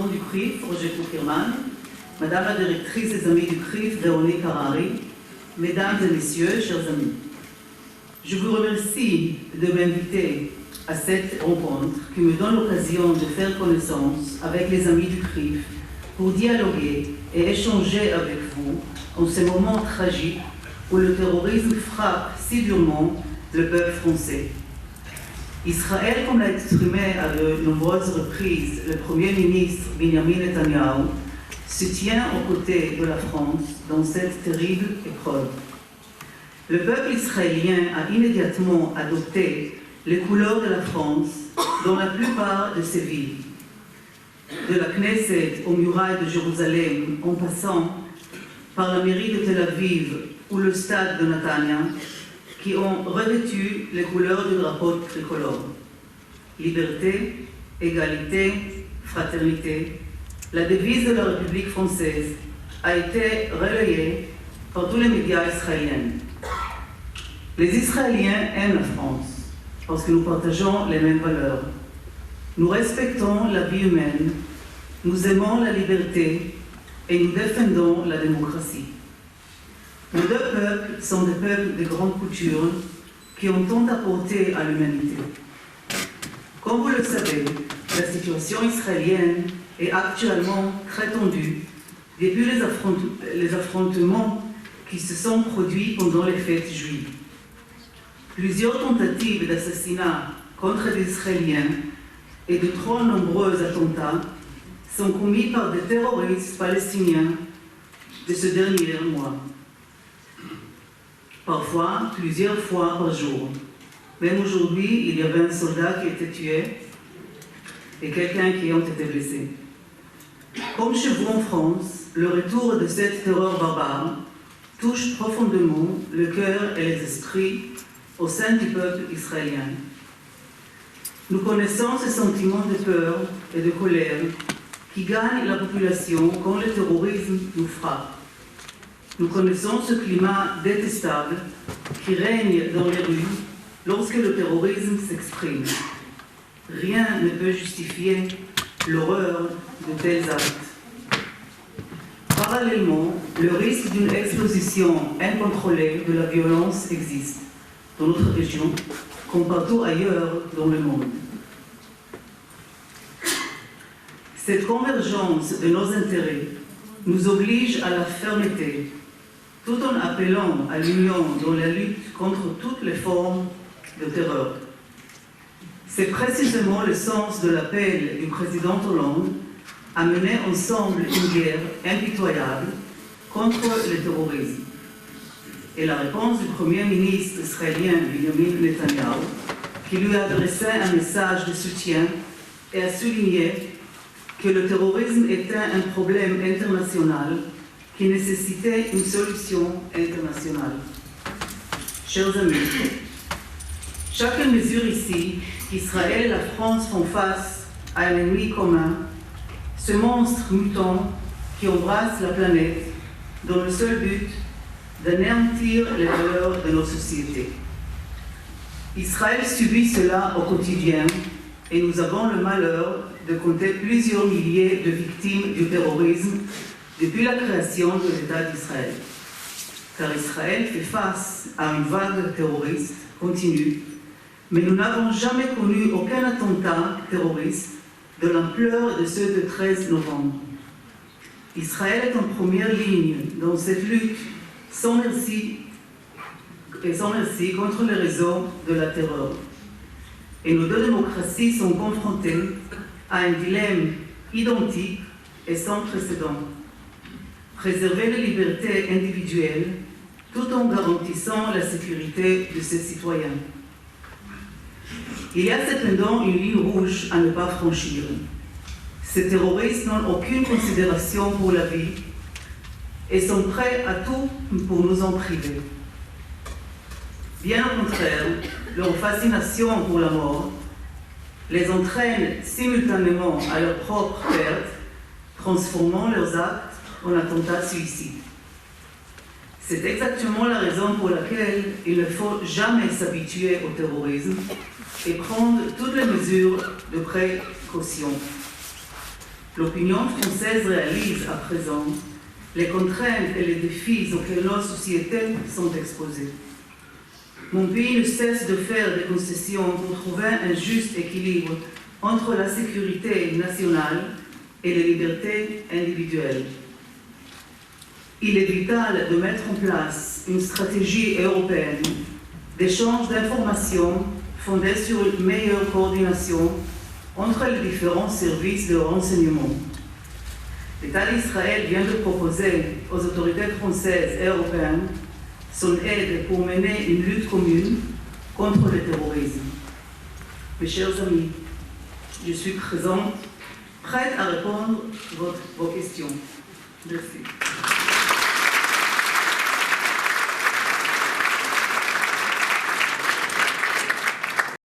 président du CRIF, Roger Kuckerman, Madame la directrice des Amis du CRIF, Véronique Harari, Mesdames et Messieurs, chers amis. Je vous remercie de m'inviter à cette rencontre qui me donne l'occasion de faire connaissance avec les amis du CRIF pour dialoguer et échanger avec vous en ces moments tragiques où le terrorisme frappe si durement le peuple français. Israël, comme l'a exprimé à de nombreuses reprises le Premier ministre Benjamin Netanyahu, se tient aux côtés de la France dans cette terrible épreuve. Le peuple israélien a immédiatement adopté les couleurs de la France dans la plupart de ses villes. De la Knesset aux murailles de Jérusalem, en passant par la mairie de Tel Aviv ou le stade de Netanya, qui ont revêtu les couleurs du drapeau tricolore. Liberté, égalité, fraternité, la devise de la République française a été relayée par tous les médias israéliens. Les Israéliens aiment la France parce que nous partageons les mêmes valeurs. Nous respectons la vie humaine, nous aimons la liberté et nous défendons la démocratie. Nos deux peuples sont des peuples de grande couture qui ont tant apporté à l'humanité. Comme vous le savez, la situation israélienne est actuellement très tendue depuis les affrontements qui se sont produits pendant les fêtes juives. Plusieurs tentatives d'assassinat contre des Israéliens et de trop nombreux attentats sont commis par des terroristes palestiniens de ce dernier mois. Parfois, plusieurs fois par jour. Même aujourd'hui, il y avait un soldat qui était tué et quelqu'un qui a été blessé. Comme chez vous en France, le retour de cette terreur barbare touche profondément le cœur et les esprits au sein du peuple israélien. Nous connaissons ce sentiment de peur et de colère qui gagne la population quand le terrorisme nous frappe. Nous connaissons ce climat détestable qui règne dans les rues lorsque le terrorisme s'exprime. Rien ne peut justifier l'horreur de tels actes. Parallèlement, le risque d'une explosion incontrôlée de la violence existe dans notre région, comme partout ailleurs dans le monde. Cette convergence de nos intérêts nous oblige à la fermeté, tout en appelant à l'union dans la lutte contre toutes les formes de terreur. C'est précisément le sens de l'appel du président Hollande à mener ensemble une guerre impitoyable contre le terrorisme. Et la réponse du Premier ministre israélien Benjamin Netanyahu, qui lui a adressé un message de soutien et a souligné que le terrorisme était un problème international qui nécessitait une solution internationale. Chers amis, chaque mesure ici qu'Israël et la France font face à un ennemi commun, ce monstre mutant qui embrasse la planète dans le seul but d'anéantir les valeurs de nos sociétés. Israël subit cela au quotidien et nous avons le malheur de compter plusieurs milliers de victimes du terrorisme depuis la création de l'État d'Israël. Car Israël fait face à une vague terroriste continue, mais nous n'avons jamais connu aucun attentat terroriste de l'ampleur de ceux de 13 novembre. Israël est en première ligne dans cette lutte sans merci contre les réseaux de la terreur. Et nos deux démocraties sont confrontées à un dilemme identique et sans précédent. Préserver les libertés individuelles tout en garantissant la sécurité de ses citoyens. Il y a cependant une ligne rouge à ne pas franchir. Ces terroristes n'ont aucune considération pour la vie et sont prêts à tout pour nous en priver. Bien au contraire, leur fascination pour la mort les entraîne simultanément à leur propre perte, transformant leurs actes en attentats suicides. C'est exactement la raison pour laquelle il ne faut jamais s'habituer au terrorisme et prendre toutes les mesures de précaution. l'opinion française réalise à présent les contraintes et les défis auxquels nos sociétés sont exposées. Mon pays ne cesse de faire des concessions pour trouver un juste équilibre entre la sécurité nationale et les libertés individuelles. Il est vital de mettre en place une stratégie européenne d'échange d'informations fondée sur une meilleure coordination entre les différents services de renseignement. L'État d'Israël vient de proposer aux autorités françaises et européennes son aide pour mener une lutte commune contre le terrorisme. Mes chers amis, je suis prête à répondre à vos questions. Merci.